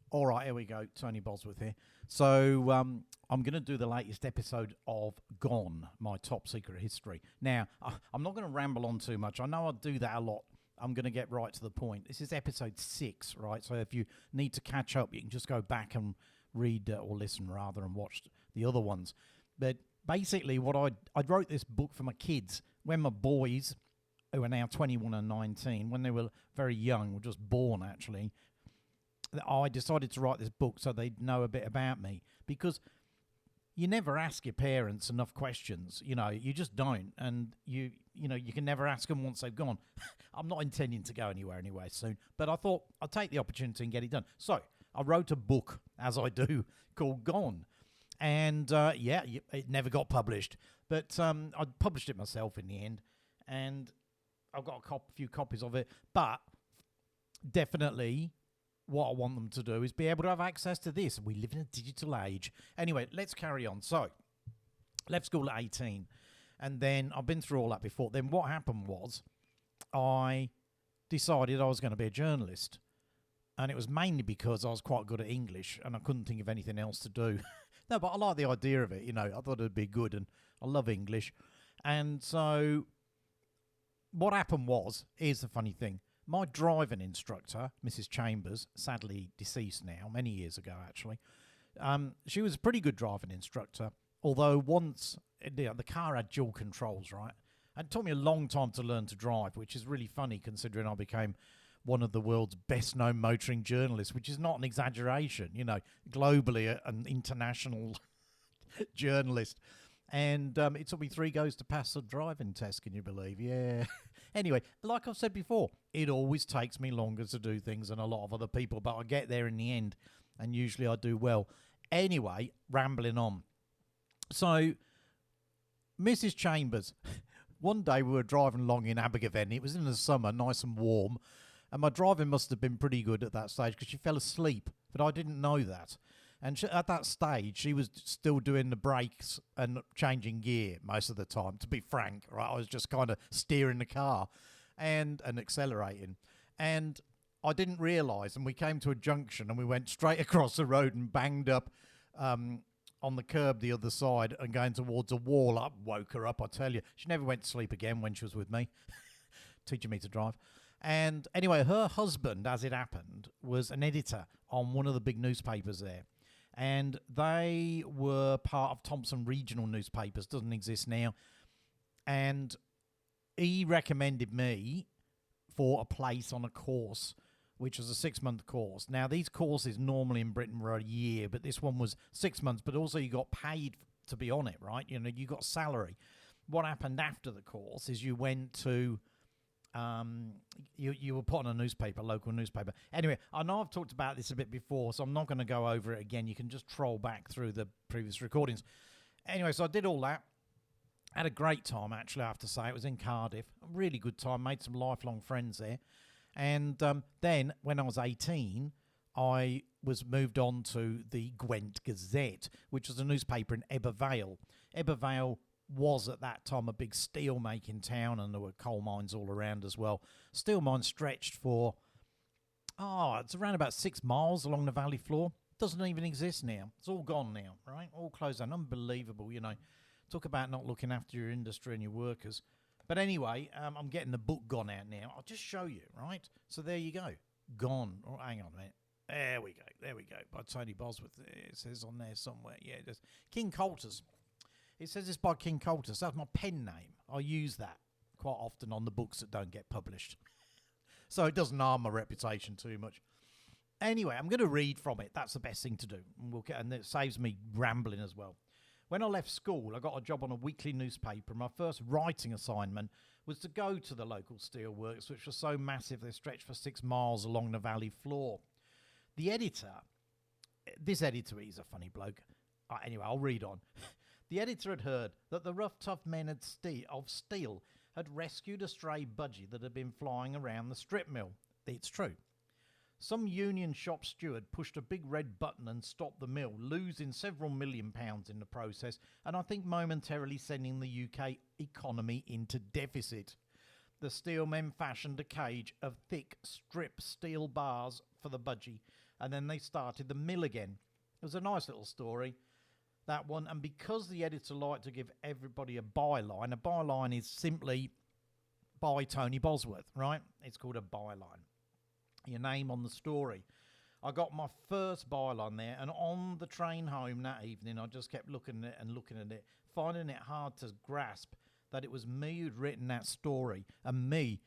All right, here we go. Tony Bosworth here. So I'm going to do the latest episode of Gone, my top secret history. Now, I'm not going to ramble on too much. I know I do that a lot. I'm going to get right to the point. This is episode 6, right? So if you need to catch up, you can just go back and read or listen rather and watch the other ones. But basically, what I wrote this book for my kids when my boys, who are now 21 and 19, when they were very young, were just born actually. I decided to write this book so they'd know a bit about me, because you never ask your parents enough questions. You just don't, and you can never ask them once they've gone. I'm not intending to go anywhere soon, but I thought I'd take the opportunity and get it done. So I wrote a book, as I do, called Gone, and it never got published, but I published it myself in the end, and I've got a few copies of it, but definitely what I want them to do is be able to have access to this. We live in a digital age. Anyway, let's carry on. So, left school at 18, and then I've been through all that before. Then what happened was I decided I was going to be a journalist, and it was mainly because I was quite good at English, and I couldn't think of anything else to do. No, but I like the idea of it. I thought it'd be good, and I love English. And so what happened was, here's the funny thing. My driving instructor, Mrs. Chambers, sadly deceased now, many years ago actually, she was a pretty good driving instructor, although once the car had dual controls, right? And it took me a long time to learn to drive, which is really funny considering I became one of the world's best-known motoring journalists, which is not an exaggeration, globally an international journalist. And it took me 3 goes to pass the driving test, can you believe? Yeah. Anyway, like I've said before, it always takes me longer to do things than a lot of other people, but I get there in the end, and usually I do well. Anyway, rambling on. So, Mrs. Chambers, one day we were driving along in Abergavenny. It was in the summer, nice and warm, and my driving must have been pretty good at that stage because she fell asleep, but I didn't know that. And at that stage, she was still doing the brakes and changing gear most of the time, to be frank, right? I was just kind of steering the car and accelerating. And I didn't realise, and we came to a junction and we went straight across the road and banged up on the curb the other side and going towards a wall. I woke her up, I tell you. She never went to sleep again when she was with me, teaching me to drive. And anyway, her husband, as it happened, was an editor on one of the big newspapers there. And they were part of Thompson Regional Newspapers, doesn't exist now. And he recommended me for a place on a course, which was a 6-month course. Now, these courses normally in Britain were a year, but this one was 6 months, but also you got paid to be on it, right? You got salary. What happened after the course is you went to... you were put on a newspaper, local newspaper. Anyway, I know I've talked about this a bit before, so I'm not going to go over it again. You can just troll back through the previous recordings. Anyway, so I did all that. Had a great time, actually, I have to say. It was in Cardiff. A really good time. Made some lifelong friends there. And then, when I was 18, I was moved on to the Gwent Gazette, which was a newspaper in Ebbw Vale. Ebbw Vale was at that time a big steel making town, and there were coal mines all around as well. Steel mines stretched for it's around about 6 miles along the valley floor. Doesn't even exist now. It's all gone now, right? All closed down. Unbelievable, Talk about not looking after your industry and your workers. But anyway, I'm getting the book Gone out now. I'll just show you, right? So there you go. Gone. Oh, hang on a minute. There we go. By Tony Bosworth. It says on there somewhere. Yeah, it does. King Coulter's. It says it's by King Coulter's. That's my pen name. I use that quite often on the books that don't get published. So it doesn't harm my reputation too much. Anyway, I'm going to read from it. That's the best thing to do. And it saves me rambling as well. When I left school, I got a job on a weekly newspaper. My first writing assignment was to go to the local steelworks, which were so massive they stretched for 6 miles along the valley floor. The editor, this editor, he's a funny bloke. Anyway, I'll read on. The editor had heard that the rough, tough men of steel had rescued a stray budgie that had been flying around the strip mill. It's true. Some union shop steward pushed a big red button and stopped the mill, losing several £1 million in the process, and I think momentarily sending the UK economy into deficit. The steelmen fashioned a cage of thick strip steel bars for the budgie, And then they started the mill again. It was a nice little story, that one. And because the editor liked to give everybody a byline is simply by Tony Bosworth, right? It's called a byline. Your name on the story. I got my first byline there, and on the train home that evening, I just kept looking at it, finding it hard to grasp that it was me who'd written that story, and me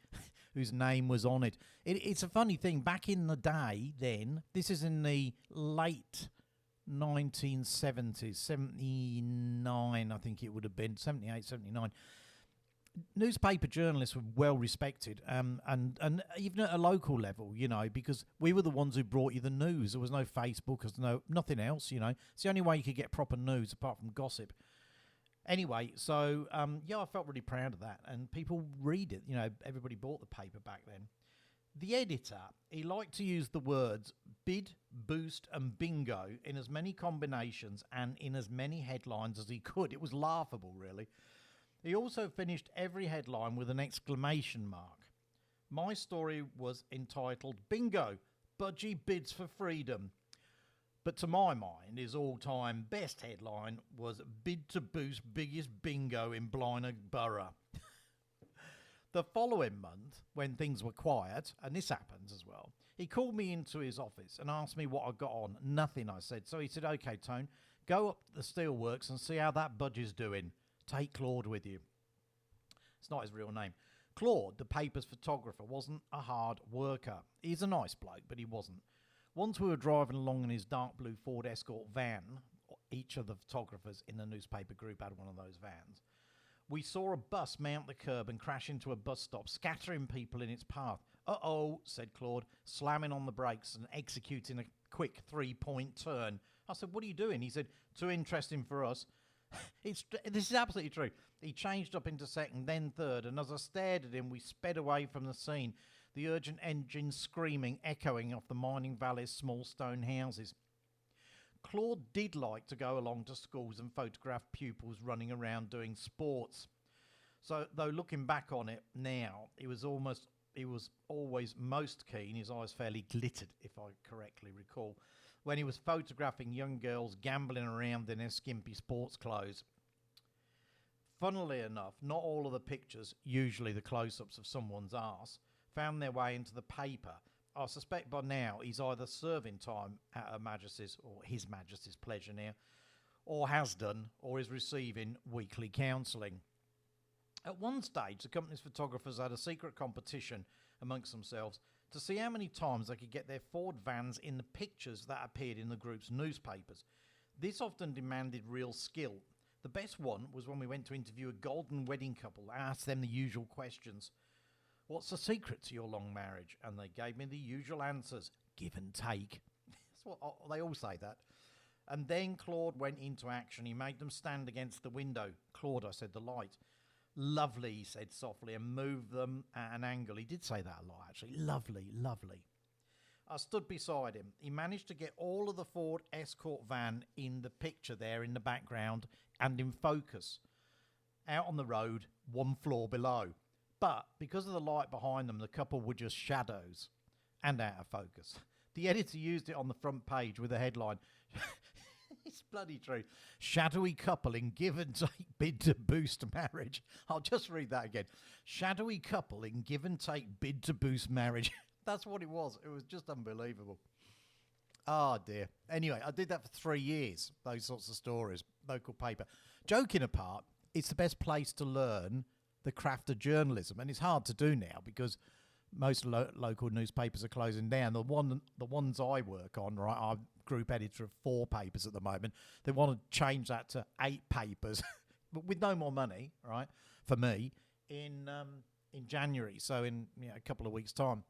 whose name was on it. It's a funny thing. Back in the day then, this is in the late 1970s, 79, I think it would have been, 78, 79. Newspaper journalists were well respected, and even at a local level, you know, because we were the ones who brought you the news. There was no Facebook, there's nothing else, you know. It's the only way you could get proper news apart from gossip. Anyway, so yeah, I felt really proud of that, and people read it. You know, everybody bought the paper back then. The editor, he liked to use the words bid, boost, and bingo in as many combinations and in as many headlines as he could. It was laughable, really. He also finished every headline with an exclamation mark. My story was entitled Bingo, Budgie Bids for Freedom. But to my mind, his all-time best headline was Bid to Boost Biggest Bingo in Blynog Borough. The following month, when things were quiet, and this happens as well, he called me into his office and asked me what I got on. Nothing, I said. So he said, OK, Tone, go up the steelworks and see how that Budgie's doing. Take Claude with you. It's not his real name. Claude, the paper's photographer, wasn't a hard worker. He's a nice bloke, but he wasn't. Once we were driving along in his dark blue Ford Escort van, each of the photographers in the newspaper group had one of those vans, we saw a bus mount the curb and crash into a bus stop, scattering people in its path. Uh-oh, said Claude, slamming on the brakes and executing a quick 3-point turn. I said, what are you doing? He said, too interesting for us. This is absolutely true. He changed up into second, then third, and as I stared at him, we sped away from the scene, the urgent engine screaming, echoing off the mining valley's small stone houses. Claude did like to go along to schools and photograph pupils running around doing sports. So, though looking back on it now, he was always most keen, his eyes fairly glittered, if I correctly recall, when he was photographing young girls gambling around in their skimpy sports clothes. Funnily enough, not all of the pictures, usually the close-ups of someone's arse, found their way into the paper. I suspect by now he's either serving time at Her Majesty's or His Majesty's pleasure now, or has done, or is receiving weekly counselling. At one stage, the company's photographers had a secret competition amongst themselves to see how many times they could get their Ford vans in the pictures that appeared in the group's newspapers. This often demanded real skill. The best one was when we went to interview a golden wedding couple. I asked them the usual questions. What's the secret to your long marriage? And they gave me the usual answers. Give and take. That's what they all say that. And then Claude went into action. He made them stand against the window. Claude, I said, the light. Lovely, he said softly, and moved them at an angle. He did say that a lot, actually. Lovely, lovely. I stood beside him. He managed to get all of the Ford Escort van in the picture there in the background and in focus. Out on the road, one floor below. But because of the light behind them, the couple were just shadows and out of focus. The editor used it on the front page with a headline. It's bloody true. Shadowy couple in give and take bid to boost marriage. I'll just read that again. Shadowy couple in give and take bid to boost marriage. That's what it was. It was just unbelievable. Oh, dear. Anyway, I did that for 3 years, those sorts of stories, local paper. Joking apart, it's the best place to learn the craft of journalism, and it's hard to do now because most local newspapers are closing down. The ones I work on, right, I'm group editor of 4 papers at the moment. They want to change that to 8 papers, but with no more money, right, for me, in January. So in a couple of weeks' time.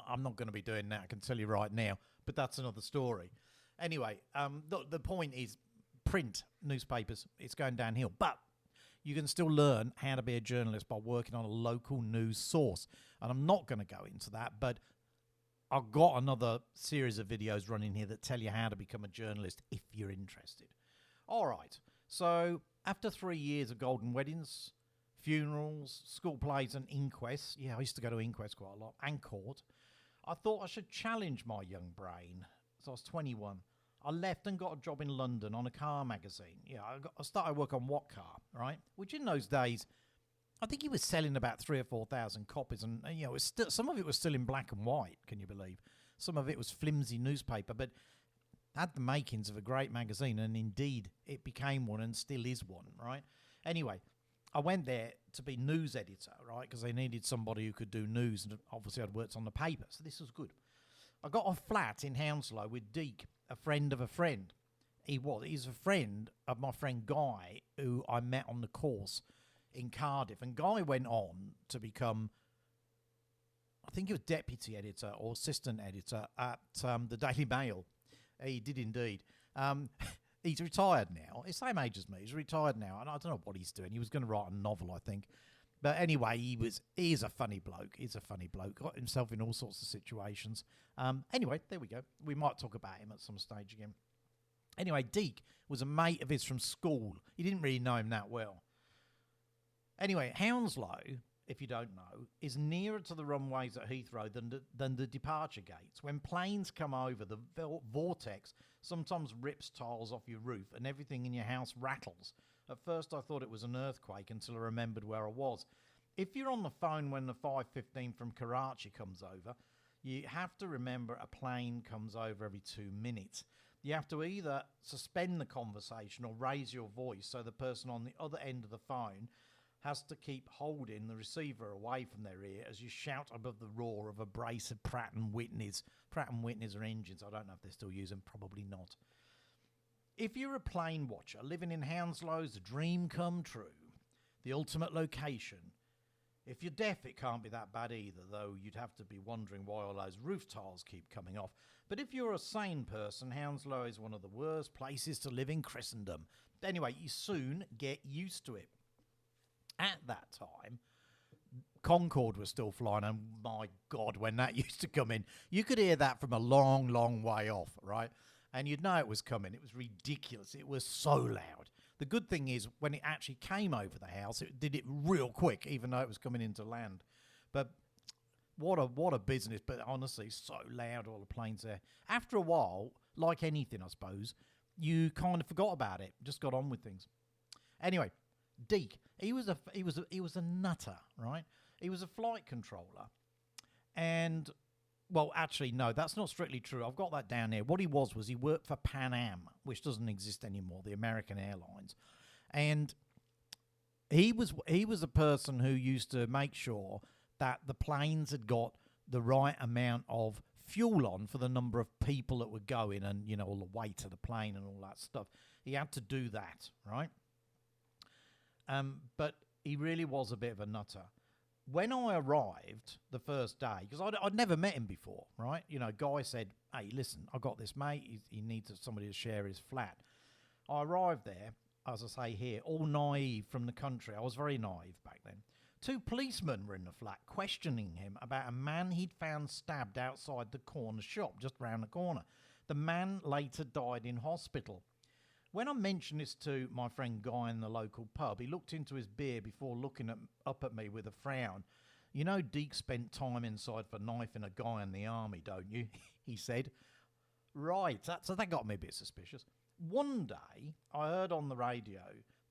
I'm not going to be doing that, I can tell you right now, but that's another story. Anyway, the point is print newspapers, it's going downhill, but you can still learn how to be a journalist by working on a local news source. And I'm not going to go into that, but I've got another series of videos running here that tell you how to become a journalist if you're interested. All right, so after 3 years of golden weddings, funerals, school plays and inquests, yeah, I used to go to inquests quite a lot, and court, I thought I should challenge my young brain. So I was 21. I left and got a job in London on a car magazine. Yeah, I started work on What Car, right? Which in those days, I think he was selling about 3 or 4,000 copies, and you know, it was still, some of it was still in black and white. Can you believe? Some of it was flimsy newspaper, but had the makings of a great magazine, and indeed it became one and still is one, right? Anyway, I went there to be news editor, right, because they needed somebody who could do news, and obviously I'd worked on the paper, so this was good. I got a flat in Hounslow with Deke, a friend of a friend. He's a friend of my friend Guy, who I met on the course in Cardiff, and Guy went on to become, I think he was deputy editor or assistant editor at the Daily Mail. He did indeed. He's retired now. He's the same age as me. He's retired now, and I don't know what he's doing. He was going to write a novel, I think. But anyway, he's a funny bloke. He's a funny bloke. Got himself in all sorts of situations. Anyway, there we go. We might talk about him at some stage again. Anyway, Deke was a mate of his from school. He didn't really know him that well. Anyway, Hounslow, if you don't know, is nearer to the runways at Heathrow than the departure gates. When planes come over, the vortex sometimes rips tiles off your roof and everything in your house rattles. At first I thought it was an earthquake until I remembered where I was. If you're on the phone when the 5:15 from Karachi comes over, you have to remember a plane comes over every 2 minutes. You have to either suspend the conversation or raise your voice so the person on the other end of the phone has to keep holding the receiver away from their ear as you shout above the roar of a brace of Pratt & Whitneys. Pratt & Whitneys are engines. I don't know if they're still using, probably not. If you're a plane watcher, living in Hounslow's a dream come true. The ultimate location. If you're deaf, it can't be that bad either, though you'd have to be wondering why all those roof tiles keep coming off. But if you're a sane person, Hounslow is one of the worst places to live in Christendom. Anyway, you soon get used to it. At that time, Concorde was still flying, and my God, when that used to come in, you could hear that from a long, long way off, right? And you'd know it was coming. It was ridiculous. It was so loud. The good thing is, when it actually came over the house, it did it real quick, even though it was coming into land. But what a business, but honestly, so loud, all the planes there. After a while, like anything, I suppose, you kind of forgot about it, just got on with things. Anyway, Deke, he was a nutter, right? He was a flight controller, and well, actually, no, that's not strictly true. I've got that down here. What he worked for Pan Am, which doesn't exist anymore, the American Airlines, and he was a person who used to make sure that the planes had got the right amount of fuel on for the number of people that were going, and you know, all the weight of the plane and all that stuff. He had to do that, right? But he really was a bit of a nutter. When I arrived the first day, because I'd never met him before, right? You know, Guy said, hey, listen, I got this mate. He needs somebody to share his flat. I arrived there, as I say here, all naive from the country. I was very naive back then. 2 policemen were in the flat questioning him about a man he'd found stabbed outside the corner shop just round the corner. The man later died in hospital. When I mentioned this to my friend Guy in the local pub, he looked into his beer before looking up at me with a frown. You know, Deke spent time inside for knifing a guy in the army, don't you? He said. Right, so that got me a bit suspicious. One day, I heard on the radio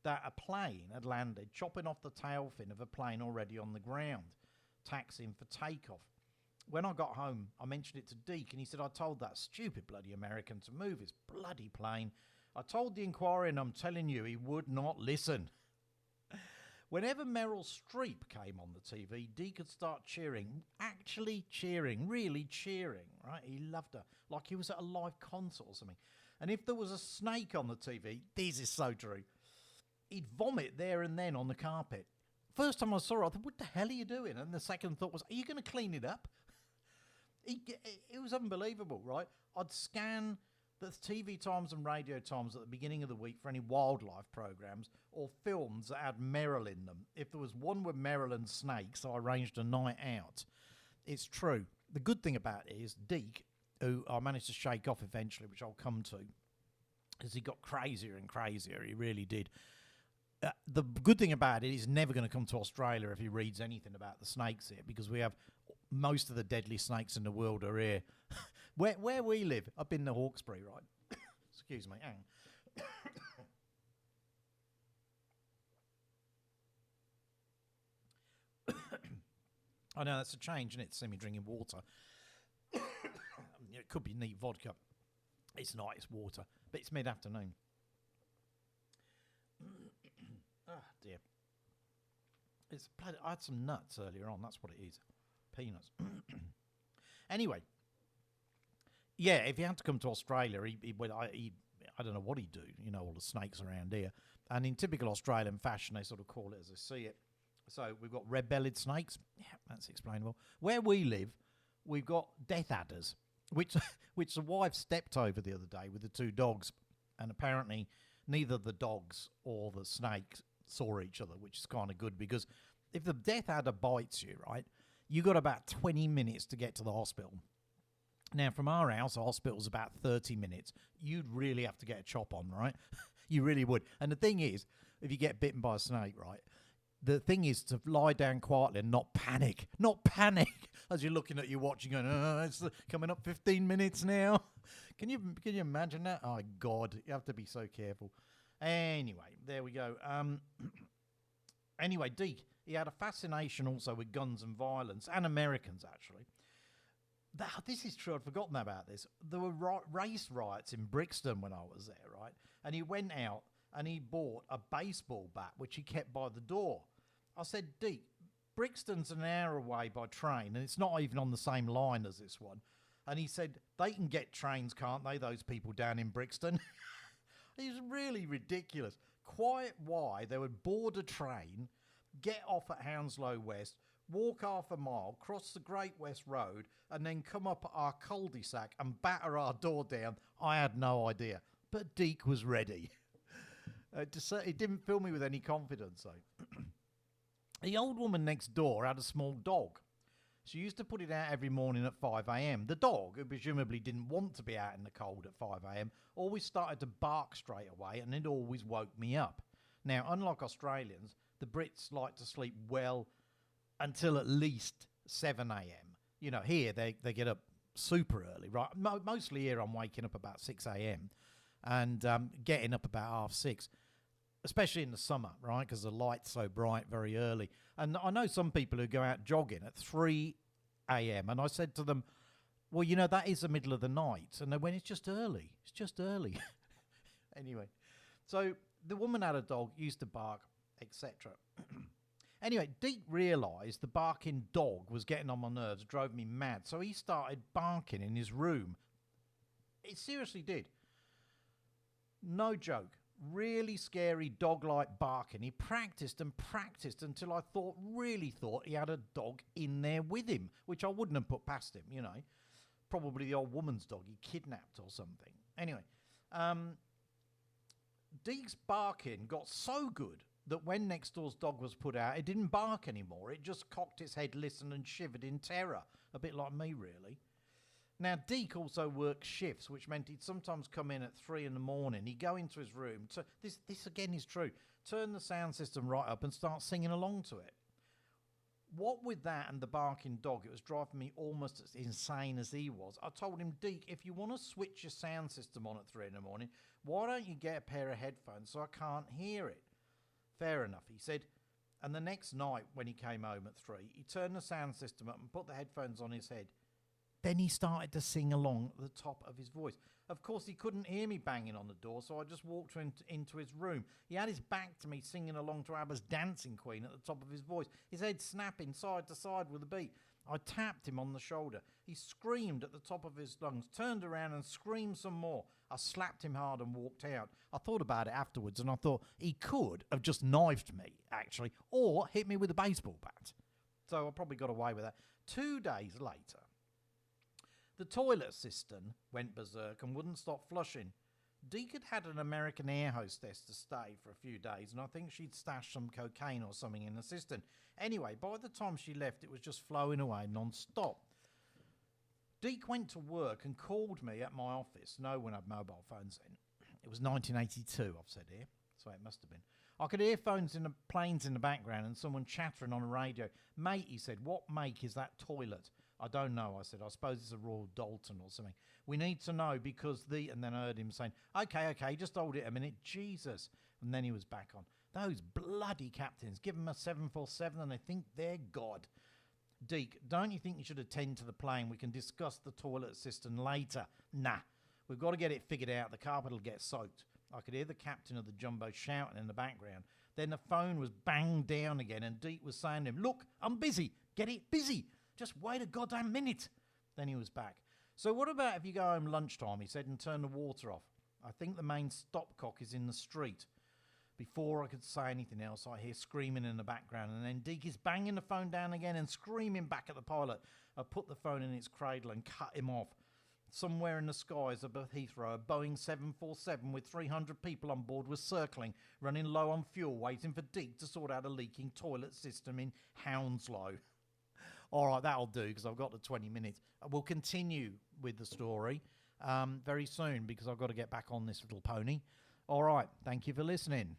that a plane had landed, chopping off the tail fin of a plane already on the ground, taxiing for takeoff. When I got home, I mentioned it to Deke, and he said, I told that stupid bloody American to move his bloody plane. I told the Inquirer, and I'm telling you, he would not listen. Whenever Meryl Streep came on the TV, Deke could start cheering, actually cheering, really cheering, right? He loved her, like he was at a live concert or something. And if there was a snake on the TV, this is so true, he'd vomit there and then on the carpet. First time I saw her, I thought, what the hell are you doing? And the second thought was, are you going to clean it up? It was unbelievable, right? I'd scan the TV times and radio times at the beginning of the week for any wildlife programs or films that had Meryl in them. If there was one with Meryl and snakes, I arranged a night out. It's true. The good thing about it is Deke, who I managed to shake off eventually, which I'll come to, as he got crazier and crazier. He really did. The good thing about it is he's never going to come to Australia if he reads anything about the snakes here, because we have most of the deadly snakes in the world are here. Where we live, up in the Hawkesbury, right? Excuse me, hang on. I know that's a change, isn't it? To see me drinking water. It could be neat vodka. It's not, it's water. But it's mid-afternoon. Oh, dear. I had some nuts earlier on. That's what it is. Peanuts. Anyway. Yeah, if he had to come to Australia, I don't know what he'd do. You know, all the snakes around here. And in typical Australian fashion, they sort of call it as they see it. So we've got red-bellied snakes. Yeah, that's explainable. Where we live, we've got death adders, which the wife stepped over the other day with the two dogs. And apparently neither the dogs or the snakes saw each other, which is kind of good because if the death adder bites you, right, you got about 20 minutes to get to the hospital. Now, from our house, the hospital's about 30 minutes. You'd really have to get a chop on, right? You really would. And the thing is, if you get bitten by a snake, right, the thing is to lie down quietly and not panic. Not panic as you're looking at your watch and going, it's coming up 15 minutes now. Can you imagine that? Oh, God, you have to be so careful. Anyway, there we go. Anyway, Deke, he had a fascination also with guns and violence, and Americans, actually. This is true, I'd forgotten about this. There were race riots in Brixton when I was there, right? And he went out and he bought a baseball bat, which he kept by the door. I said, Deke, Brixton's an hour away by train, and it's not even on the same line as this one. And he said, they can get trains, can't they, those people down in Brixton? It's really ridiculous. Quite why they would board a train, get off at Hounslow West, walk half a mile, cross the Great West Road, and then come up our cul-de-sac and batter our door down, I had no idea. But Deke was ready. It didn't fill me with any confidence, though. The old woman next door had a small dog. She used to put it out every morning at 5 a.m. The dog, who presumably didn't want to be out in the cold at 5 a.m, always started to bark straight away, and it always woke me up. Now, unlike Australians, the Brits like to sleep well until at least 7 a.m. You know, here they get up super early, right? Mostly here I'm waking up about 6 a.m. and getting up about 6:30. Especially in the summer, right? Because the light's so bright very early. And I know some people who go out jogging at 3 a.m. And I said to them, well, you know, that is the middle of the night. And they went, it's just early. It's just early. Anyway, so the woman had a dog, used to bark, etc. Anyway, Deke realised the barking dog was getting on my nerves, drove me mad. So he started barking in his room. It seriously did. No joke. Really scary dog-like barking. He practiced and practiced until I really thought he had a dog in there with him, which I wouldn't have put past him, you know. Probably the old woman's dog he kidnapped or something. Anyway, Deke's barking got so good that when next door's dog was put out, it didn't bark anymore. It just cocked its head, listened and shivered in terror. A bit like me, really. Now, Deke also worked shifts, which meant he'd sometimes come in at 3 in the morning. He'd go into his room. This again is true. Turn the sound system right up and start singing along to it. What with that and the barking dog, it was driving me almost as insane as he was. I told him, Deke, if you want to switch your sound system on at 3 in the morning, why don't you get a pair of headphones so I can't hear it? Fair enough, he said. And the next night when he came home at 3, he turned the sound system up and put the headphones on his head. Then he started to sing along at the top of his voice. Of course, he couldn't hear me banging on the door, so I just walked into his room. He had his back to me singing along to ABBA's Dancing Queen at the top of his voice, his head snapping side to side with a beat. I tapped him on the shoulder. He screamed at the top of his lungs, turned around and screamed some more. I slapped him hard and walked out. I thought about it afterwards, and I thought he could have just knifed me, actually, or hit me with a baseball bat. So I probably got away with that. 2 days later, the toilet cistern went berserk and wouldn't stop flushing. Deke had an American air hostess to stay for a few days, and I think she'd stashed some cocaine or something in the cistern. Anyway, by the time she left, it was just flowing away non-stop. Deke went to work and called me at my office. No one had mobile phones then. It was 1982, I've said here, so it must have been. I could hear planes in the background and someone chattering on a radio. Mate, he said, what make is that toilet? I don't know, I said. I suppose it's a Royal Dalton or something. We need to know because And then I heard him saying, okay, just hold it a minute. Jesus. And then he was back on. Those bloody captains. Give them a 747 and they think they're God. Deke, don't you think you should attend to the plane? We can discuss the toilet system later. Nah, we've got to get it figured out. The carpet will get soaked. I could hear the captain of the jumbo shouting in the background. Then the phone was banged down again and Deke was saying to him, look, I'm busy. Get it busy. Just wait a goddamn minute. Then he was back. So what about if you go home lunchtime, he said, and turn the water off? I think the main stopcock is in the street. Before I could say anything else, I hear screaming in the background, and then Deke is banging the phone down again and screaming back at the pilot. I put the phone in its cradle and cut him off. Somewhere in the skies above Heathrow, a Boeing 747 with 300 people on board was circling, running low on fuel, waiting for Deke to sort out a leaking toilet system in Hounslow. All right, that'll do, because I've got the 20 minutes. We'll continue with the story very soon, because I've got to get back on this little pony. All right, thank you for listening.